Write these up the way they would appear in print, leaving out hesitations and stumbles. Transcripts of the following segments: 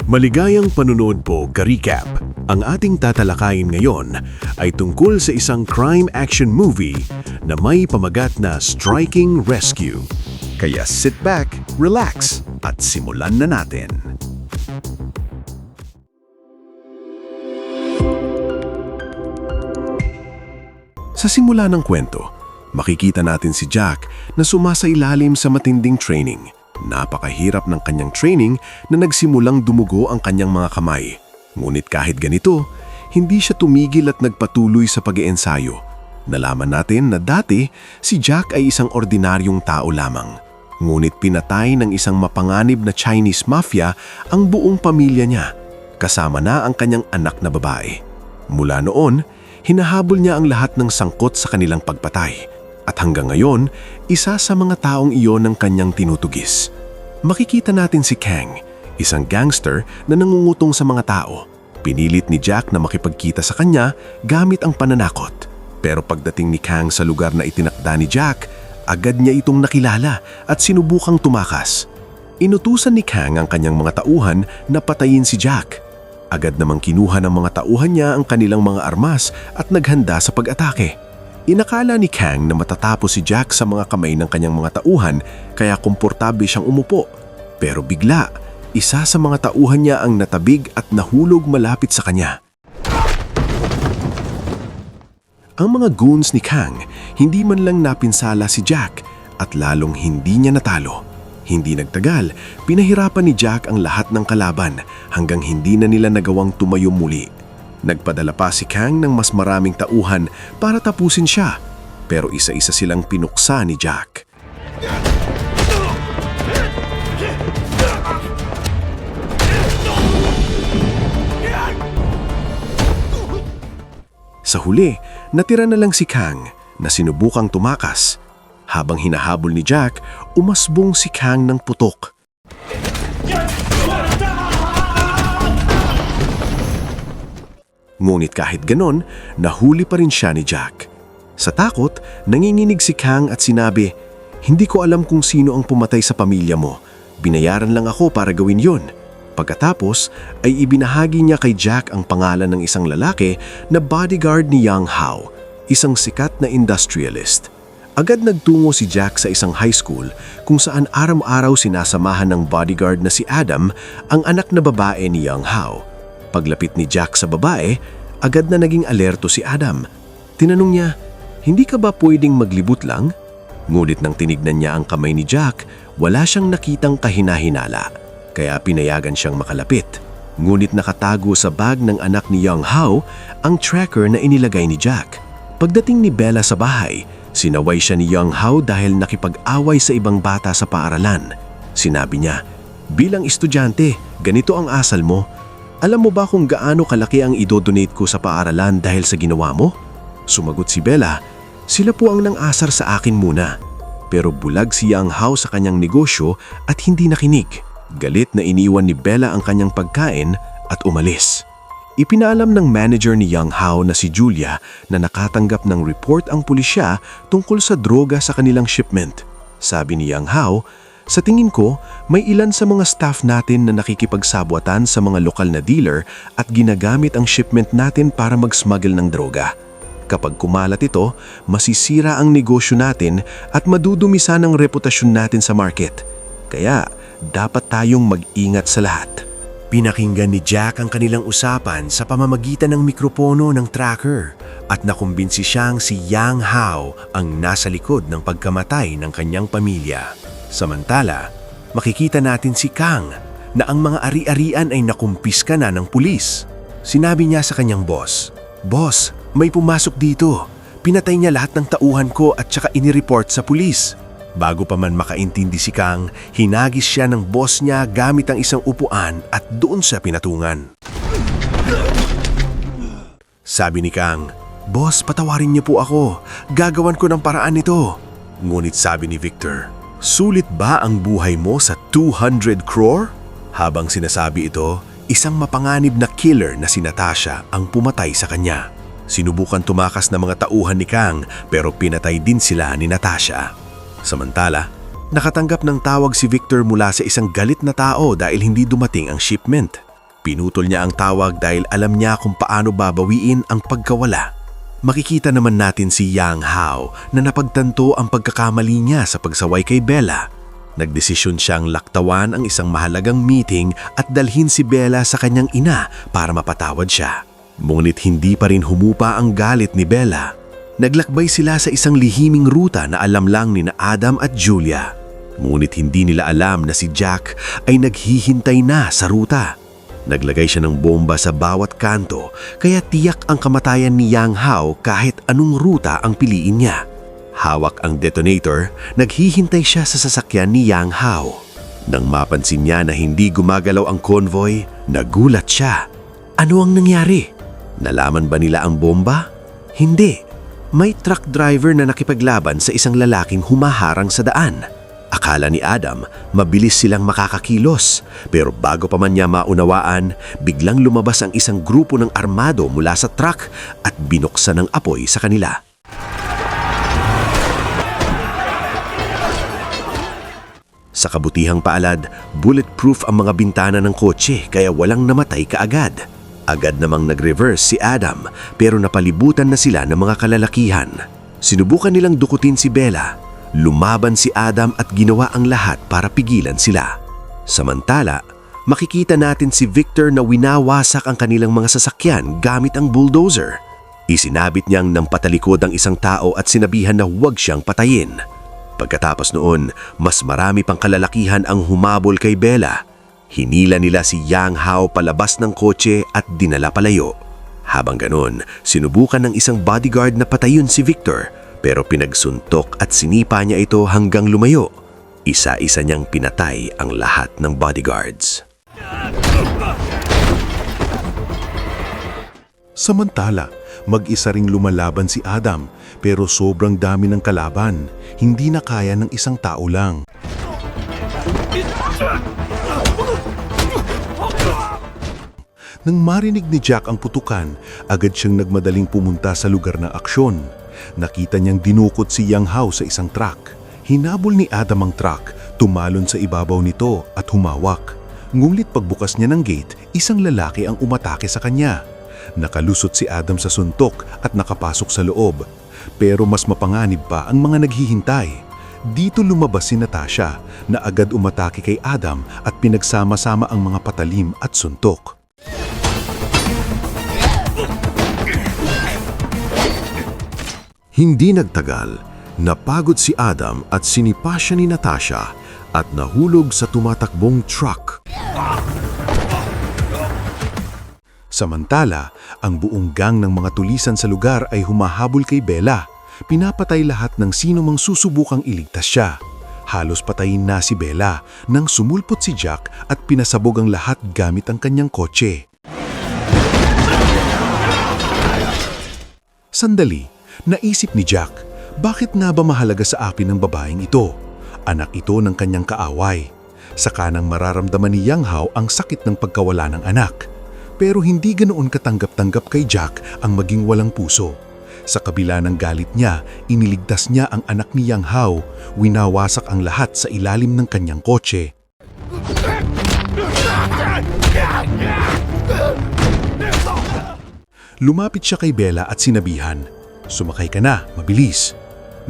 Maligayang panunood po, ka-recap. Ang ating tatalakayin ngayon ay tungkol sa isang crime action movie na may pamagat na Striking Rescue. Kaya sit back, relax, at simulan na natin. Sa simula ng kwento, makikita natin si Jack na sumasailalim sa matinding training. Napakahirap ng kanyang training na nagsimulang dumugo ang kanyang mga kamay. Ngunit kahit ganito, hindi siya tumigil at nagpatuloy sa pag-iensayo. Nalaman natin na dati si Jack ay isang ordinaryong tao lamang. Ngunit pinatay ng isang mapanganib na Chinese mafia ang buong pamilya niya, kasama na ang kanyang anak na babae. Mula noon, hinahabol niya ang lahat ng sangkot sa kanilang pagpatay. At hanggang ngayon, isa sa mga taong iyon ang kanyang tinutugis. Makikita natin si Kang, isang gangster na nangungutong sa mga tao. Pinilit ni Jack na makipagkita sa kanya gamit ang pananakot. Pero pagdating ni Kang sa lugar na itinakda ni Jack, agad niya itong nakilala at sinubukang tumakas. Inutusan ni Kang ang kanyang mga tauhan na patayin si Jack. Agad namang kinuha ng mga tauhan niya ang kanilang mga armas at naghanda sa pag-atake. Inakala ni Kang na matatapos si Jack sa mga kamay ng kanyang mga tauhan kaya komportable siyang umupo. Pero bigla, isa sa mga tauhan niya ang natabig at nahulog malapit sa kanya. Ang mga goons ni Kang hindi man lang napinsala si Jack at lalong hindi niya natalo. Hindi nagtagal, pinahirapan ni Jack ang lahat ng kalaban hanggang hindi na nila nagawang tumayo muli. Nagpadala pa si Kang ng mas maraming tauhan para tapusin siya, pero isa-isa silang pinuksa ni Jack. Sa huli, natira na lang si Kang na sinubukang tumakas. Habang hinahabol ni Jack, umasbong si Kang ng putok. Ngunit kahit ganon, nahuli pa rin siya ni Jack. Sa takot, nanginginig si Kang at sinabi, "Hindi ko alam kung sino ang pumatay sa pamilya mo. Binayaran lang ako para gawin yon." Pagkatapos, ay ibinahagi niya kay Jack ang pangalan ng isang lalaki na bodyguard ni Yang Hao, isang sikat na industrialist. Agad nagtungo si Jack sa isang high school kung saan araw-araw sinasamahan ng bodyguard na si Adam, ang anak na babae ni Yang Hao. Paglapit ni Jack sa babae, agad na naging alerto si Adam. Tinanong niya, "Hindi ka ba pwedeng maglibot lang?" Ngunit nang tinignan niya ang kamay ni Jack, wala siyang nakitang kahina-hinala. Kaya pinayagan siyang makalapit. Ngunit nakatago sa bag ng anak ni Yang Hao ang tracker na inilagay ni Jack. Pagdating ni Bella sa bahay, sinaway siya ni Yang Hao dahil nakipag-away sa ibang bata sa paaralan. Sinabi niya, "Bilang estudyante, ganito ang asal mo. Alam mo ba kung gaano kalaki ang idodonate ko sa paaralan dahil sa ginawa mo?" Sumagot si Bella, "Sila po ang nang-asar sa akin muna." Pero bulag si Yang Hao sa kanyang negosyo at hindi nakinig. Galit na iniwan ni Bella ang kanyang pagkain at umalis. Ipinaalam ng manager ni Yang Hao na si Julia na nakatanggap ng report ang pulisya tungkol sa droga sa kanilang shipment. Sabi ni Yang Hao, "Sa tingin ko, may ilan sa mga staff natin na nakikipagsabwatan sa mga lokal na dealer at ginagamit ang shipment natin para mag-smuggle ng droga. Kapag kumalat ito, masisira ang negosyo natin at madudumisa ng reputasyon natin sa market. Kaya, dapat tayong mag-ingat sa lahat." Pinakinggan ni Jack ang kanilang usapan sa pamamagitan ng mikropono ng tracker at nakumbinsi siyang si Yang Hao ang nasa likod ng pagkamatay ng kanyang pamilya. Samantala, makikita natin si Kang na ang mga ari-arian ay nakumpiska na ng pulis. Sinabi niya sa kanyang boss, "Boss, may pumasok dito. Pinatay niya lahat ng tauhan ko at saka inireport sa pulis." Bago pa man makaintindi si Kang, hinagis siya ng boss niya gamit ang isang upuan at doon siya pinatungan. Sabi ni Kang, "Boss, patawarin niyo po ako. Gagawan ko ng paraan nito." Ngunit sabi ni Victor, "Sulit ba ang buhay mo sa 200 crore? Habang sinasabi ito, isang mapanganib na killer na si Natasha ang pumatay sa kanya. Sinubukan tumakas ng mga tauhan ni Kang pero pinatay din sila ni Natasha. Samantala, nakatanggap ng tawag si Victor mula sa isang galit na tao dahil hindi dumating ang shipment. Pinutol niya ang tawag dahil alam niya kung paano babawiin ang pagkawala. Makikita naman natin si Yang Hao na napagtanto ang pagkakamali niya sa pagsaway kay Bella. Nagdesisyon siyang laktawan ang isang mahalagang meeting at dalhin si Bella sa kanyang ina para mapatawad siya. Ngunit hindi pa rin humupa ang galit ni Bella. Naglakbay sila sa isang lihiming ruta na alam lang ni Adam at Julia. Ngunit hindi nila alam na si Jack ay naghihintay na sa ruta. Naglagay siya ng bomba sa bawat kanto kaya tiyak ang kamatayan ni Yang Hao kahit anong ruta ang piliin niya. Hawak ang detonator, naghihintay siya sa sasakyan ni Yang Hao. Nang mapansin niya na hindi gumagalaw ang convoy, nagulat siya. Ano ang nangyari? Nalaman ba nila ang bomba? Hindi. May truck driver na nakipaglaban sa isang lalaking humaharang sa daan. Akala ni Adam, mabilis silang makakakilos. Pero bago pa man niya maunawaan, biglang lumabas ang isang grupo ng armado mula sa truck at binuksan ng apoy sa kanila. Sa kabutihang paalad, bulletproof ang mga bintana ng kotse kaya walang namatay kaagad. Agad namang nag-reverse si Adam pero napalibutan na sila ng mga kalalakihan. Sinubukan nilang dukutin si Bella. Lumaban si Adam at ginawa ang lahat para pigilan sila. Samantala, makikita natin si Victor na winawasak ang kanilang mga sasakyan gamit ang bulldozer. Isinabit niyang nang patalikod ang isang tao at sinabihan na huwag siyang patayin. Pagkatapos noon, mas marami pang kalalakihan ang humabol kay Bella. Hinila nila si Yang Hao palabas ng kotse at dinala palayo. Habang ganon, sinubukan ng isang bodyguard na patayon si Victor pero pinagsuntok at sinipa niya ito hanggang lumayo. Isa-isa niyang pinatay ang lahat ng bodyguards. Samantala, mag-isa ring lumalaban si Adam pero sobrang dami ng kalaban, hindi na kaya ng isang tao lang. Nang marinig ni Jack ang putukan, agad siyang nagmadaling pumunta sa lugar ng aksyon. Nakita niyang dinukot si Yang Hao sa isang truck. Hinabol ni Adam ang truck, tumalon sa ibabaw nito at humawak. Ngunit pagbukas niya ng gate, isang lalaki ang umatake sa kanya. Nakalusot si Adam sa suntok at nakapasok sa loob. Pero mas mapanganib pa ang mga naghihintay. Dito lumabas si Natasha na agad umatake kay Adam at pinagsama-sama ang mga patalim at suntok. Hindi nagtagal, napagod si Adam at sinipa siya ni Natasha at nahulog sa tumatakbong truck. Samantala, ang buong gang ng mga tulisan sa lugar ay humahabol kay Bella. Pinapatay lahat ng sino mang susubukang iligtas siya. Halos patayin na si Bella nang sumulpot si Jack at pinasabog ang lahat gamit ang kanyang kotse. Sandali, naisip ni Jack, bakit nga ba mahalaga sa akin ang babaeng ito? Anak ito ng kanyang kaaway. Saka nang mararamdaman ni Yang Hao ang sakit ng pagkawala ng anak. Pero hindi ganoon katanggap-tanggap kay Jack ang maging walang puso. Sa kabila ng galit niya, iniligtas niya ang anak ni Yang Hao, winawasak ang lahat sa ilalim ng kanyang kotse. Lumapit siya kay Bella at sinabihan, "Sumakay ka na, mabilis."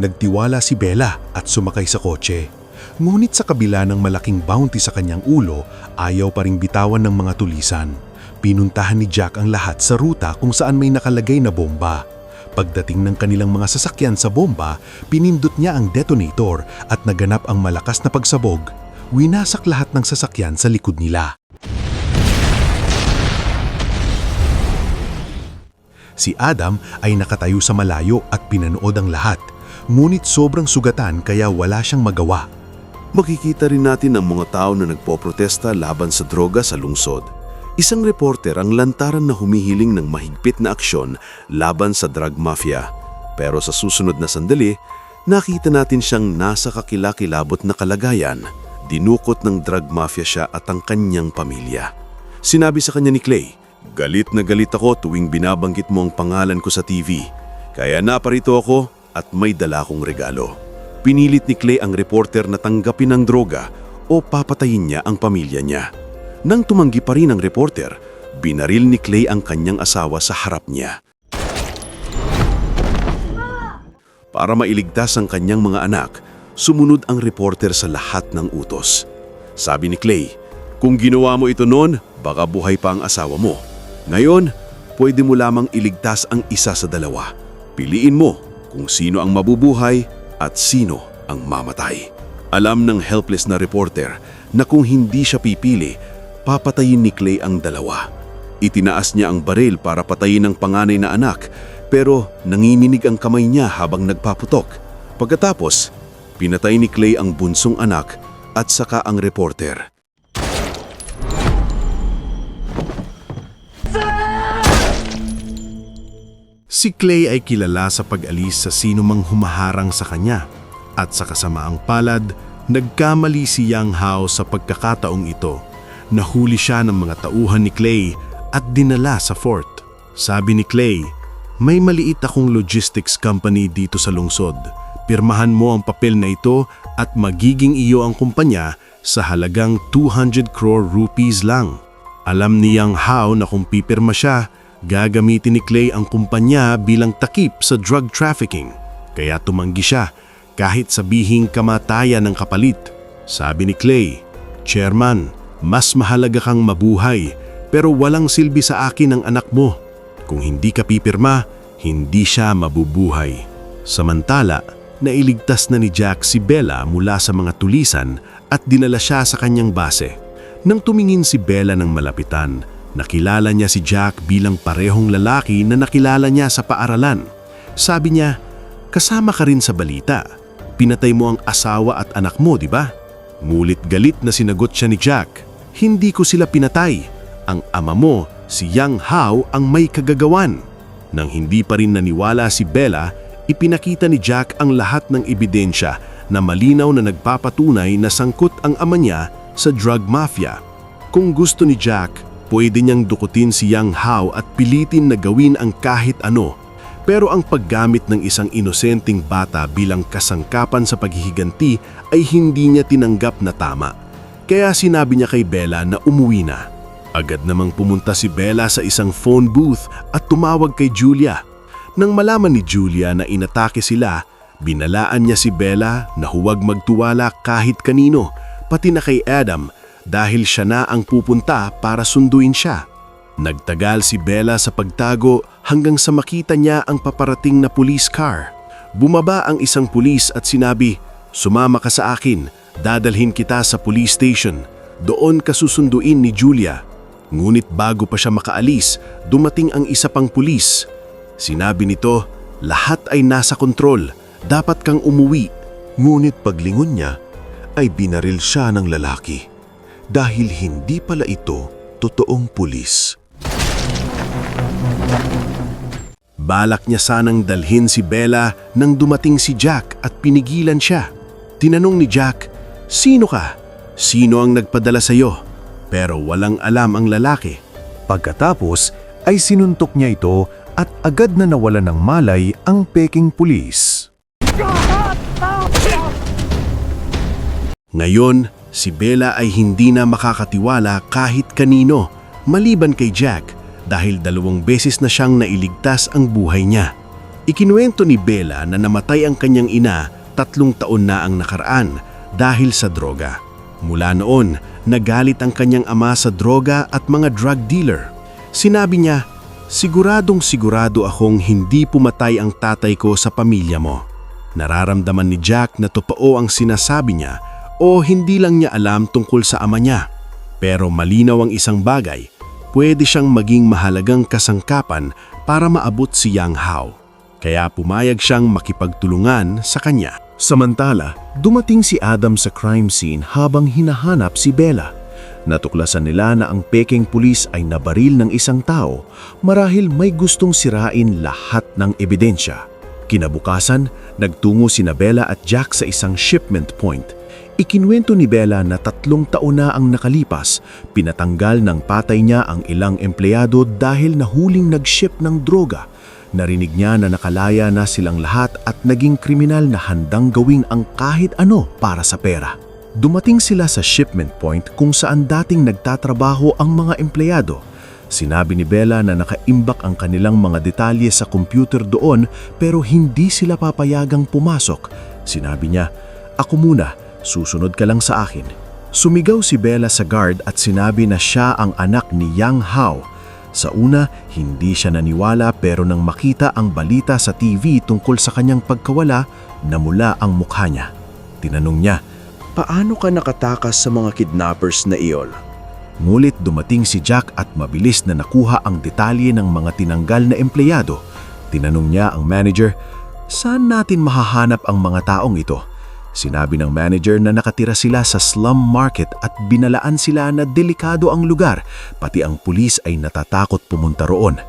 Nagtiwala si Bella at sumakay sa kotse. Ngunit sa kabila ng malaking bounty sa kanyang ulo, ayaw pa ring bitawan ng mga tulisan. Pinuntahan ni Jack ang lahat sa ruta kung saan may nakalagay na bomba. Pagdating ng kanilang mga sasakyan sa bomba, pinindot niya ang detonator at naganap ang malakas na pagsabog. Winasak lahat ng sasakyan sa likod nila. Si Adam ay nakatayo sa malayo at pinanood ang lahat. Ngunit sobrang sugatan kaya wala siyang magawa. Makikita rin natin ang mga tao na nagpoprotesta laban sa droga sa lungsod. Isang reporter ang lantaran na humihiling ng mahigpit na aksyon laban sa drug mafia. Pero sa susunod na sandali, nakita natin siyang nasa kakilakilabot na kalagayan. Dinukot ng drug mafia siya at ang kanyang pamilya. Sinabi sa kanya ni Clay, "Galit na galit ako tuwing binabanggit mo ang pangalan ko sa TV. Kaya naparito ako at may dala kong regalo." Pinilit ni Clay ang reporter na tanggapin ang droga o papatayin niya ang pamilya niya. Nang tumanggi pa rin ang reporter, binaril ni Clay ang kanyang asawa sa harap niya. Para mailigtas ang kanyang mga anak, sumunod ang reporter sa lahat ng utos. Sabi ni Clay, "Kung ginawa mo ito noon, baka buhay pa ang asawa mo. Ngayon, pwede mo lamang iligtas ang isa sa dalawa. Piliin mo kung sino ang mabubuhay at sino ang mamatay." Alam ng helpless na reporter na kung hindi siya pipili, papatayin ni Clay ang dalawa. Itinaas niya ang baril para patayin ang panganay na anak, pero nanginginig ang kamay niya habang nagpaputok. Pagkatapos, pinatay ni Clay ang bunsong anak at saka ang reporter. Si Clay ay kilala sa pag-alis sa sinumang humaharang sa kanya at sa kasamaang palad, nagkamali si Yang Hao sa pagkakataong ito. Nahuli siya ng mga tauhan ni Clay at dinala sa fort. Sabi ni Clay, "May maliit akong logistics company dito sa lungsod. Pirmahan mo ang papel na ito at magiging iyo ang kumpanya sa halagang 200 crore rupees lang." Alam ni Yang Hao na kung pipirma siya, gagamitin ni Clay ang kumpanya bilang takip sa drug trafficking. Kaya tumanggi siya kahit sabihing kamatayan ng kapalit. Sabi ni Clay, "Chairman, mas mahalaga kang mabuhay pero walang silbi sa akin ang anak mo. Kung hindi ka pipirma, hindi siya mabubuhay." Samantala, nailigtas na ni Jack si Bella mula sa mga tulisan at dinala siya sa kanyang base. Nang tumingin si Bella ng malapitan, nakilala niya si Jack bilang parehong lalaki na nakilala niya sa paaralan. Sabi niya, "Kasama ka rin sa balita. Pinatay mo ang asawa at anak mo, di ba?" Ngulit galit na sinagot siya ni Jack, "Hindi ko sila pinatay. Ang ama mo, si Yang Hao, ang may kagagawan." Nang hindi pa rin naniwala si Bella, ipinakita ni Jack ang lahat ng ebidensya na malinaw na nagpapatunay na sangkot ang ama niya sa drug mafia. Kung gusto ni Jack, pwede niyang dukutin si Yang Hao at pilitin na gawin ang kahit ano. Pero ang paggamit ng isang inosenteng bata bilang kasangkapan sa paghihiganti ay hindi niya tinanggap na tama. Kaya sinabi niya kay Bella na umuwi na. Agad namang pumunta si Bella sa isang phone booth at tumawag kay Julia. Nang malaman ni Julia na inatake sila, binalaan niya si Bella na huwag magtuwala kahit kanino, pati na kay Adam dahil siya na ang pupunta para sunduin siya. Nagtagal si Bella sa pagtago hanggang sa makita niya ang paparating na police car. Bumaba ang isang pulis at sinabi, "Sumama ka sa akin, dadalhin kita sa police station. Doon ka susunduin ni Julia." Ngunit bago pa siya makaalis, dumating ang isa pang pulis. Sinabi nito, "Lahat ay nasa kontrol, dapat kang umuwi." Ngunit paglingon niya, ay binaril siya ng lalaki dahil hindi pala ito totoong pulis. Balak niya sanang dalhin si Bella nang dumating si Jack at pinigilan siya. Tinanong ni Jack, "Sino ka? Sino ang nagpadala sa iyo?" Pero walang alam ang lalaki. Pagkatapos ay sinuntok niya ito at agad na nawalan ng malay ang peking pulis. Ngayon, si Bella ay hindi na makakatiwala kahit kanino, maliban kay Jack, dahil 2 beses na siyang nailigtas ang buhay niya. Ikinuwento ni Bella na namatay ang kanyang ina 3 taon na ang nakaraan dahil sa droga. Mula noon, nagalit ang kanyang ama sa droga at mga drug dealer. Sinabi niya, sigurado akong hindi pumatay ang tatay ko sa pamilya mo." Nararamdaman ni Jack na totoo ang sinasabi niya o hindi lang niya alam tungkol sa ama niya. Pero malinaw ang isang bagay, pwede siyang maging mahalagang kasangkapan para maabot si Yang Hao. Kaya pumayag siyang makipagtulungan sa kanya. Samantala, dumating si Adam sa crime scene habang hinahanap si Bella. Natuklasan nila na ang peking pulis ay nabaril ng isang tao marahil may gustong sirain lahat ng ebidensya. Kinabukasan, nagtungo sina Bella at Jack sa isang shipment point. Ikinuwento ni Bella na 3 taon na ang nakalipas, pinatanggal ng patay niya ang ilang empleyado dahil nahuling nag-ship ng droga. Narinig niya na nakalaya na silang lahat at naging kriminal na handang gawin ang kahit ano para sa pera. Dumating sila sa shipment point kung saan dating nagtatrabaho ang mga empleyado. Sinabi ni Bella na nakaimbak ang kanilang mga detalye sa computer doon pero hindi sila papayagang pumasok. Sinabi niya, "Ako muna, susunod ka lang sa akin." Sumigaw si Bella sa guard at sinabi na siya ang anak ni Yang Hao. Sa una, hindi siya naniwala pero nang makita ang balita sa TV tungkol sa kanyang pagkawala, namula ang mukha niya. Tinanong niya, Paano ka nakatakas sa mga kidnappers na iyon? Ngulit dumating si Jack at mabilis na nakuha ang detalye ng mga tinanggal na empleyado. Tinanong niya ang manager, "Saan natin mahahanap ang mga taong ito?" Sinabi ng manager na nakatira sila sa slum market at binalaan sila na delikado ang lugar, pati ang pulis ay natatakot pumunta roon.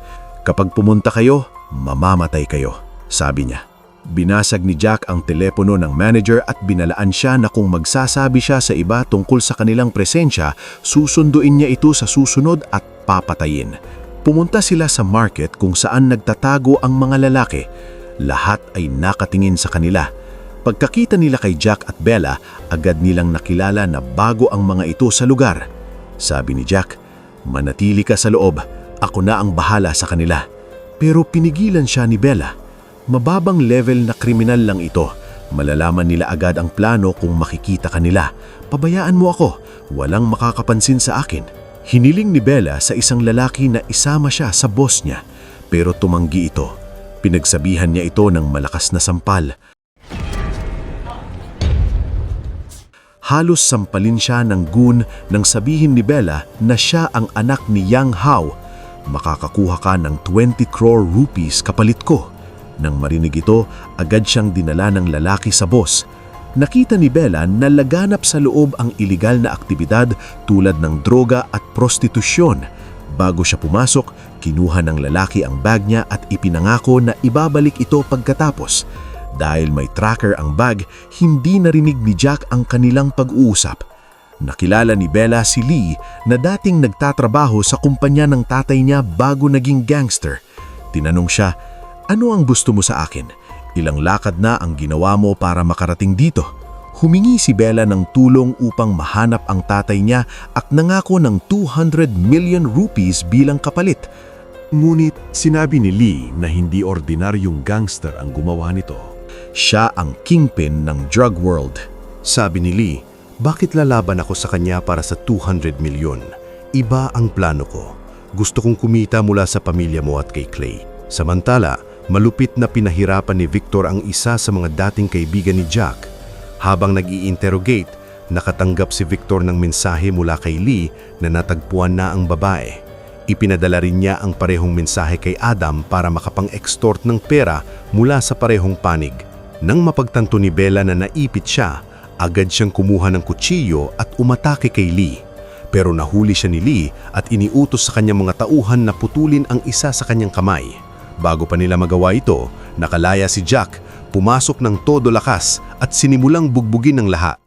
"Kapag pumunta kayo, mamamatay kayo," sabi niya. Binasag ni Jack ang telepono ng manager at binalaan siya na kung magsasabi siya sa iba tungkol sa kanilang presensya, susunduin niya ito sa susunod at papatayin. Pumunta sila sa market kung saan nagtatago ang mga lalaki. Lahat ay nakatingin sa kanila. Pagkakita nila kay Jack at Bella, agad nilang nakilala na bago ang mga ito sa lugar. Sabi ni Jack, "Manatili ka sa loob, ako na ang bahala sa kanila." Pero pinigilan siya ni Bella. Mababang level na kriminal lang ito. Malalaman nila agad ang plano kung makikita kanila. "Pabayaan mo ako, walang makakapansin sa akin." Hiniling ni Bella sa isang lalaki na isama siya sa boss niya, pero tumanggi ito. Pinagsabihan niya ito ng malakas na sampal. Halos sampalin siya ng goon nang sabihin ni Bella na siya ang anak ni Yang Hao. "Makakakuha ka ng 20 crore rupees kapalit ko." Nang marinig ito, agad siyang dinala ng lalaki sa boss. Nakita ni Bella na laganap sa loob ang iligal na aktibidad tulad ng droga at prostitusyon. Bago siya pumasok, kinuha ng lalaki ang bag niya at ipinangako na ibabalik ito pagkatapos. Dahil may tracker ang bag, hindi narinig ni Jack ang kanilang pag-uusap. Nakilala ni Bella si Lee na dating nagtatrabaho sa kumpanya ng tatay niya bago naging gangster. Tinanong siya, "Ano ang gusto mo sa akin? Ilang lakad na ang ginawa mo para makarating dito?" Humingi si Bella ng tulong upang mahanap ang tatay niya at nangako ng 200 million rupees bilang kapalit. Ngunit sinabi ni Lee na hindi ordinaryong gangster ang gumawa nito. Siya ang kingpin ng drug world. Sabi ni Lee, "Bakit lalaban ako sa kanya para sa 200 milyon? Iba ang plano ko. Gusto kong kumita mula sa pamilya mo at kay Clay." Samantala, malupit na pinahirapan ni Victor ang isa sa mga dating kaibigan ni Jack. Habang nag-i-interrogate, nakatanggap si Victor ng mensahe mula kay Lee na natagpuan na ang babae. Ipinadala rin niya ang parehong mensahe kay Adam para makapang-extort ng pera mula sa parehong panig. Nang mapagtanto ni Bella na naipit siya, agad siyang kumuha ng kutsilyo at umatake kay Lee. Pero nahuli siya ni Lee at iniutos sa kanyang mga tauhan na putulin ang isa sa kanyang kamay. Bago pa nila magawa ito, nakalaya si Jack, pumasok ng todo lakas at sinimulang bugbugin ng lahat.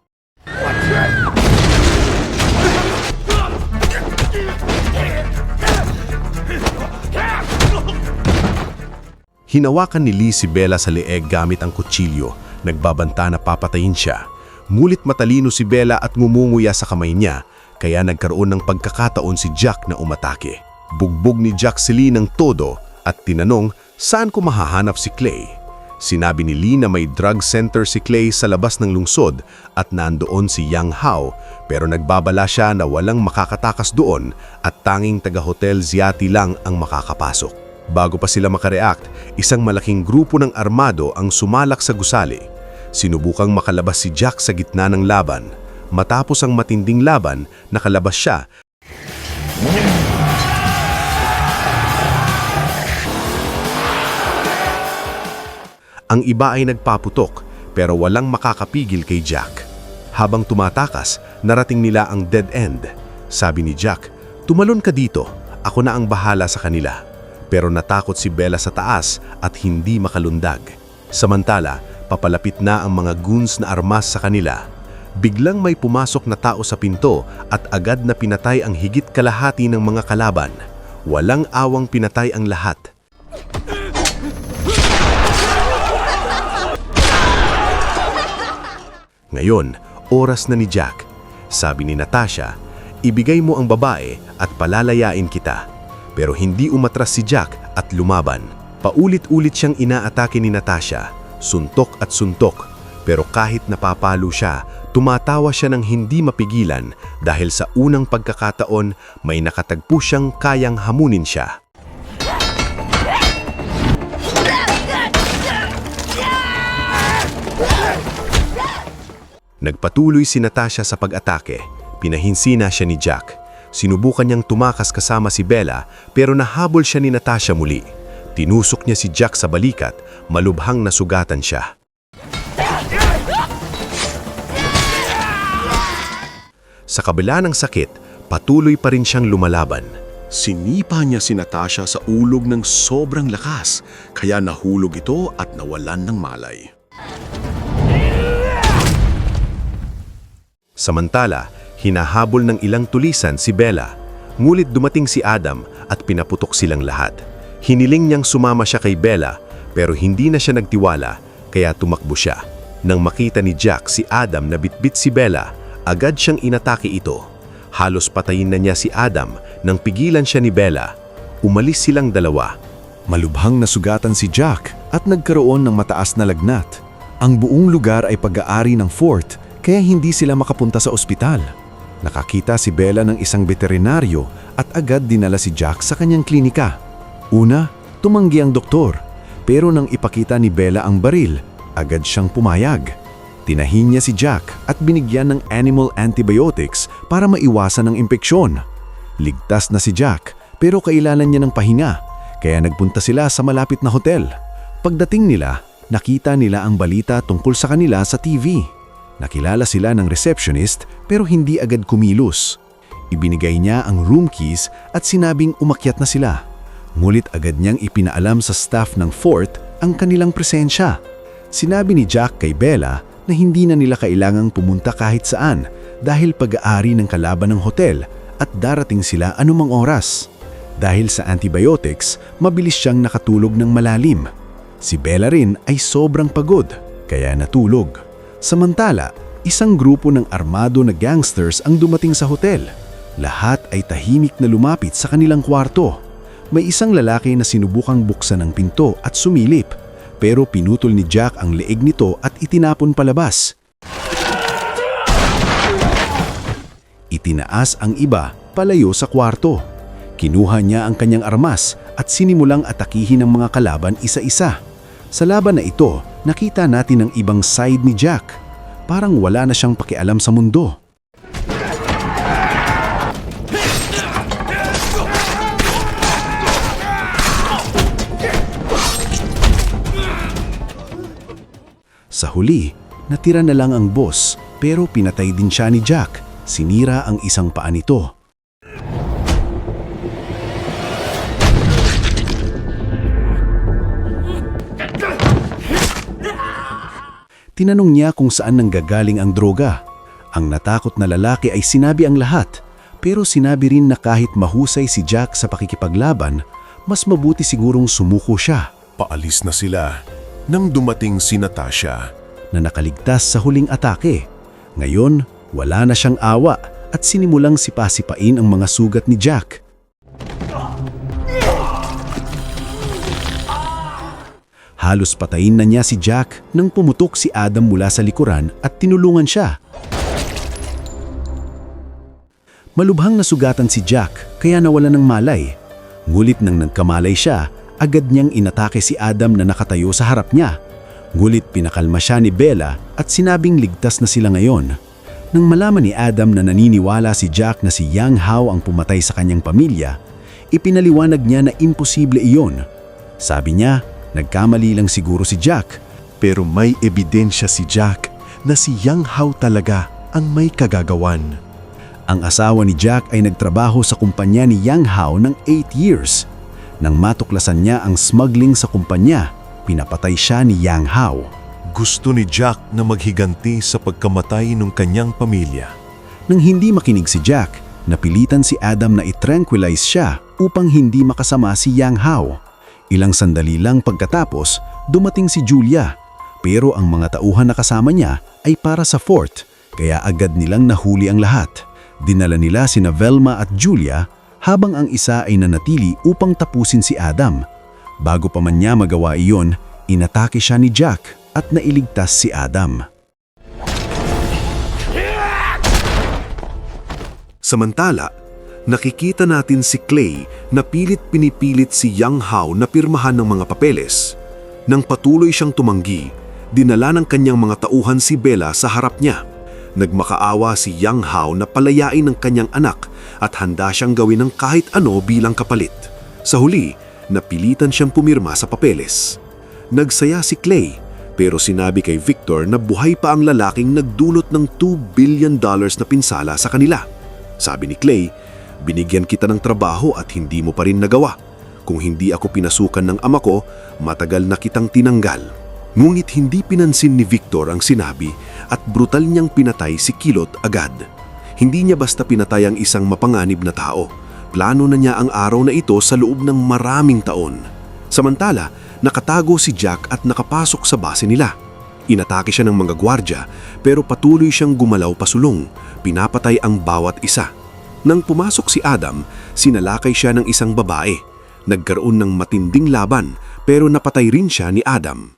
Hinawakan ni Lee si Bella sa leeg gamit ang kutsilyo, nagbabanta na papatayin siya. Ngulit matalino si Bella at ngumunguya sa kamay niya, kaya nagkaroon ng pagkakataon si Jack na umatake. Bugbog ni Jack si Lee ng todo at tinanong, "Saan ko mahahanap si Clay?" Sinabi ni Lee na may drug center si Clay sa labas ng lungsod at nandoon si Yang Hao, pero nagbabala siya na walang makakatakas doon at tanging taga-hotel Ziati lang ang makakapasok. Bago pa sila makareact, isang malaking grupo ng armado ang sumalak sa gusali. Sinubukang makalabas si Jack sa gitna ng laban. Matapos ang matinding laban, nakalabas siya. Ang iba ay nagpaputok pero walang makakapigil kay Jack. Habang tumatakas, narating nila ang dead end. Sabi ni Jack, "Tumalon ka dito, ako na ang bahala sa kanila." Pero natakot si Bella sa taas at hindi makalundag. Samantala, papalapit na ang mga goons na armas sa kanila. Biglang may pumasok na tao sa pinto at agad na pinatay ang higit kalahati ng mga kalaban. Walang awang pinatay ang lahat. Ngayon, oras na ni Jack. Sabi ni Natasha, "Ibigay mo ang babae at palalayain kita." Pero hindi umatras si Jack at lumaban. Paulit-ulit siyang inaatake ni Natasha, suntok at suntok. Pero kahit napapalo siya, tumatawa siya ng hindi mapigilan dahil sa unang pagkakataon may nakatagpo siyang kayang hamunin siya. Nagpatuloy si Natasha sa pag-atake. Pinahinsina siya ni Jack. Sinubukan niyang tumakas kasama si Bella pero nahabol siya ni Natasha muli. Tinusok niya si Jack sa balikat, malubhang nasugatan siya. Sa kabila ng sakit, patuloy pa rin siyang lumalaban. Sinipa niya si Natasha sa ulog ng sobrang lakas, kaya nahulog ito at nawalan ng malay. Samantala, hinahabol ng ilang tulisan si Bella. Ngulit dumating si Adam at pinaputok silang lahat. Hiniling niyang sumama siya kay Bella pero hindi na siya nagtiwala kaya tumakbo siya. Nang makita ni Jack si Adam na bitbit si Bella, agad siyang inatake ito. Halos patayin na niya si Adam nang pigilan siya ni Bella. Umalis silang dalawa. Malubhang nasugatan si Jack at nagkaroon ng mataas na lagnat. Ang buong lugar ay pag-aari ng fort kaya hindi sila makapunta sa ospital. Nakakita si Bella ng isang veterinaryo at agad dinala si Jack sa kanyang klinika. Una, tumanggi ang doktor, pero nang ipakita ni Bella ang baril, agad siyang pumayag. Tinahin niya si Jack at binigyan ng animal antibiotics para maiwasan ang impeksyon. Ligtas na si Jack pero kailangan niya ng pahinga, kaya nagpunta sila sa malapit na hotel. Pagdating nila, nakita nila ang balita tungkol sa kanila sa TV. Nakilala sila ng receptionist pero hindi agad kumilos. Ibinigay niya ang room keys at sinabing umakyat na sila. Ngulit agad niyang ipinaalam sa staff ng fort ang kanilang presensya. Sinabi ni Jack kay Bella na hindi na nila kailangang pumunta kahit saan dahil pag-aari ng kalaban ng hotel at darating sila anumang oras. Dahil sa antibiotics, mabilis siyang nakatulog ng malalim. Si Bella rin ay sobrang pagod, kaya natulog. Samantala, isang grupo ng armado na gangsters ang dumating sa hotel. Lahat ay tahimik na lumapit sa kanilang kwarto. May isang lalaki na sinubukang buksan ang pinto at sumilip, pero pinutol ni Jack ang leeg nito at itinapon palabas. Itinaas ang iba palayo sa kwarto. Kinuha niya ang kanyang armas at sinimulang atakihin ang mga kalaban isa-isa. Sa laban na ito, nakita natin ang ibang side ni Jack. Parang wala na siyang pakialam sa mundo. Sa huli, natira na lang ang boss pero pinatay din siya ni Jack. Sinira ang isang paa nito. Tinanong niya kung saan nanggagaling ang droga. Ang natakot na lalaki ay sinabi ang lahat, pero sinabi rin na kahit mahusay si Jack sa pakikipaglaban, mas mabuti sigurong sumuko siya. Paalis na sila nang dumating si Natasha. Na nakaligtas sa huling atake. Ngayon, wala na siyang awa at sinimulang sipasipain ang mga sugat ni Jack. Halos patayin na niya si Jack nang pumutok si Adam mula sa likuran at tinulungan siya. Malubhang nasugatan si Jack kaya nawalan ng malay. Ngulit nang nagkamalay siya, agad niyang inatake si Adam na nakatayo sa harap niya. Ngulit pinakalma siya ni Bella at sinabing ligtas na sila ngayon. Nang malaman ni Adam na naniniwala si Jack na si Yang Hao ang pumatay sa kanyang pamilya, ipinaliwanag niya na imposible iyon. Sabi niya, nagkamali lang siguro si Jack, Pero may ebidensya si Jack na si Yang Hao talaga ang may kagagawan. ang asawa ni Jack ay nagtrabaho sa kumpanya ni Yang Hao ng 8 years. Nang matuklasan niya ang smuggling sa kumpanya, pinapatay siya ni Yang Hao. Gusto ni Jack na maghiganti sa pagkamatay ng kanyang pamilya. Nang hindi makinig si Jack, napilitan si Adam na i-tranquilize siya upang hindi makasama si Yang Hao. Ilang sandali lang pagkatapos, dumating si Julia. Pero ang mga tauhan na kasama niya ay para sa fort, kaya agad nilang nahuli ang lahat. Dinala nila sina Velma at Julia habang ang isa ay nanatili upang tapusin si Adam. Bago pa man niya magawa iyon, inatake siya ni Jack at nailigtas si Adam. Samantala, nakikita natin si Clay na pinipilit si Yang Hao na pirmahan ng mga papeles. Nang patuloy siyang tumanggi, dinala ng kanyang mga tauhan si Bella sa harap niya. Nagmakaawa si Yang Hao na palayain ng kanyang anak at handa siyang gawin ng kahit ano bilang kapalit. Sa huli, napilitan siyang pumirma sa papeles. Nagsaya si Clay, pero sinabi kay Victor na buhay pa ang lalaking nagdulot ng $2 billion na pinsala sa kanila. Sabi ni Clay, binigyan kita ng trabaho at hindi mo pa rin nagawa. Kung hindi ako pinasukan ng ama ko, matagal na kitang tinanggal. Ngunit hindi pinansin ni Victor ang sinabi at brutal niyang pinatay si Kilot agad. Hindi niya basta pinatay ang isang mapanganib na tao. Plano na niya ang araw na ito sa loob ng maraming taon. Samantala, nakatago si Jack at nakapasok sa base nila. Inatake siya ng mga gwardya pero patuloy siyang gumalaw pasulong. Pinapatay ang bawat isa. Nang pumasok si Adam, sinalakay siya ng isang babae. Nagkaroon ng matinding laban pero napatay rin siya ni Adam.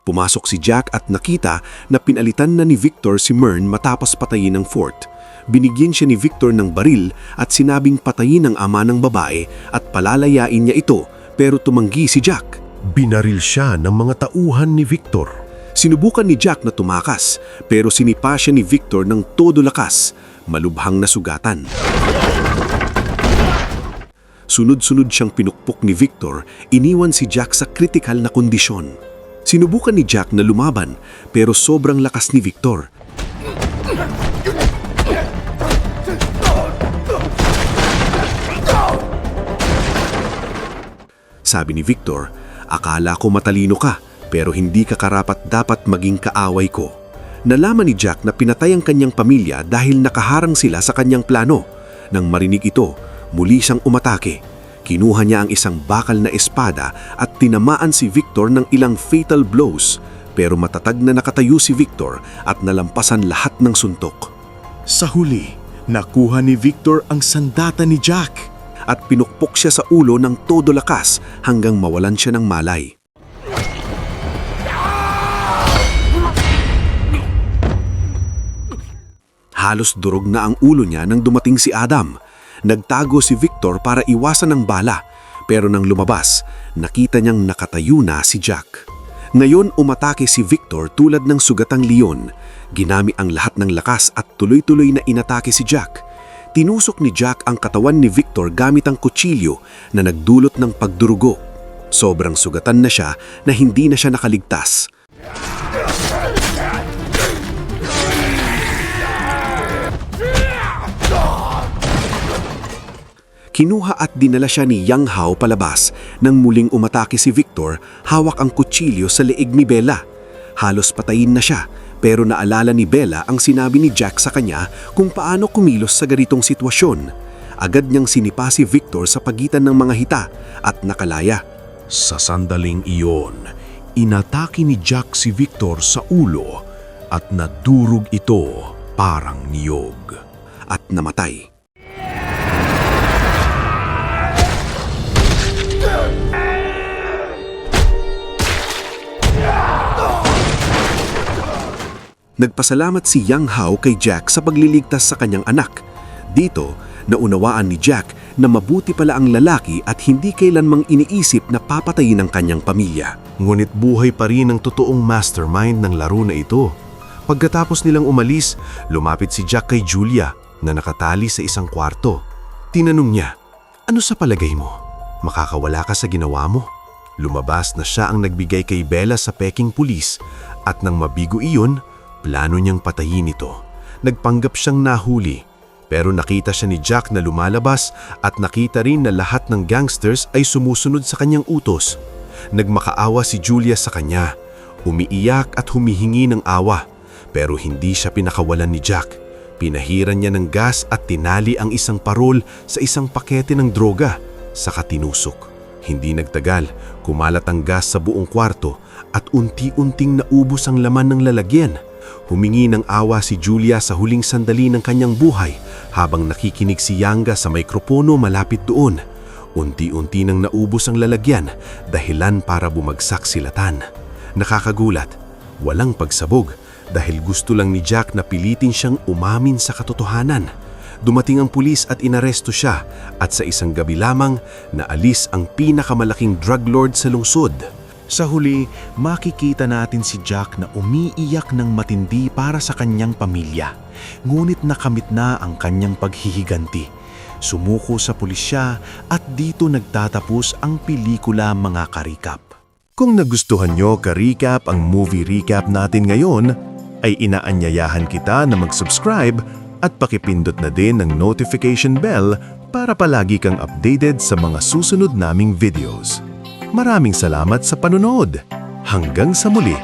Pumasok si Jack at nakita na pinalitan na ni Victor si Mern matapos patayin ng fort. Binigyan siya ni Victor ng baril at sinabing patayin ang ama ng babae at palalayain niya ito pero tumanggi si Jack. Binaril siya ng mga tauhan ni Victor. Sinubukan ni Jack na tumakas pero sinipa siya ni Victor ng todo lakas, malubhang nasugatan. Sunod-sunod siyang pinukpok ni Victor, iniwan si Jack sa kritikal na kondisyon. Sinubukan ni Jack na lumaban pero sobrang lakas ni Victor. Sabi ni Victor, akala ko matalino ka pero hindi ka karapat-dapat maging kaaway ko. Nalaman ni Jack na pinatay ang kanyang pamilya dahil nakaharang sila sa kanyang plano. Nang marinig ito, muli siyang umatake. Kinuha niya ang isang bakal na espada at tinamaan si Victor ng ilang fatal blows pero matatag na nakatayo si Victor at nalampasan lahat ng suntok. Sa huli, nakuha ni Victor ang sandata ni Jack at pinukpok siya sa ulo ng todo lakas hanggang mawalan siya ng malay. Halos durog na ang ulo niya nang dumating si Adam. Nagtago si Victor para iwasan ang bala, pero nang lumabas, nakita niyang nakatayo na si Jack. Ngayon umatake si Victor tulad ng sugatang leon. Ginamit ang lahat ng lakas at tuloy-tuloy na inatake si Jack. Tinusok ni Jack ang katawan ni Victor gamit ang kutsilyo na nagdulot ng pagdurugo. Sobrang sugatan na siya na hindi na siya nakaligtas. Kinuha at dinala siya ni Yang Hao palabas nang muling umatake si Victor, hawak ang kutsilyo sa leeg ni Bella. Halos patayin na siya pero naalala ni Bella ang sinabi ni Jack sa kanya kung paano kumilos sa ganitong sitwasyon. Agad niyang sinipa si Victor sa pagitan ng mga hita at nakalaya. Sa sandaling iyon, inatake ni Jack si Victor sa ulo at nadurog ito parang niyog. At namatay. Nagpasalamat si Yang Hao kay Jack sa pagliligtas sa kanyang anak. Dito, naunawaan ni Jack na mabuti pala ang lalaki at hindi kailanmang iniisip na papatayin ang kanyang pamilya. Ngunit buhay pa rin ang totoong mastermind ng laro na ito. Pagkatapos nilang umalis, lumapit si Jack kay Julia na nakatali sa isang kwarto. Tinanong niya, "Ano sa palagay mo? Makakawala ka sa ginawa mo?" Lumabas na siya ang nagbigay kay Bella sa peking pulis at nang mabigo iyon, plano niyang patayin ito. Nagpanggap siyang nahuli, pero nakita siya ni Jack na lumalabas at nakita rin na lahat ng gangsters ay sumusunod sa kanyang utos. Nagmakaawa si Julia sa kanya, umiiyak at humihingi ng awa, pero hindi siya pinakawalan ni Jack. Pinahiran niya ng gas at tinali ang isang parol sa isang pakete ng droga, saka tinusok. Hindi nagtagal, kumalat ang gas sa buong kwarto at unti-unting naubos ang laman ng lalagyan. Humingi ng awa si Julia sa huling sandali ng kanyang buhay habang nakikinig si Yanga sa mikropono malapit doon. Unti-unti nang naubos ang lalagyan, dahilan para bumagsak si Latan. Nakakagulat, walang pagsabog dahil gusto lang ni Jack na pilitin siyang umamin sa katotohanan. Dumating ang pulis at inaresto siya at sa isang gabi lamang naalis ang pinakamalaking drug lord sa lungsod. Sa huli, makikita natin si Jack na umiiyak ng matindi para sa kanyang pamilya. Ngunit nakamit na ang kanyang paghihiganti. Sumuko sa pulisya at dito nagtatapos ang pelikula, mga karikap. Kung nagustuhan nyo ka-recap ang movie recap natin ngayon, ay inaanyayahan kita na mag-subscribe at pakipindot na din ng notification bell para palagi kang updated sa mga susunod naming videos. Maraming salamat sa panonood. Hanggang sa muli!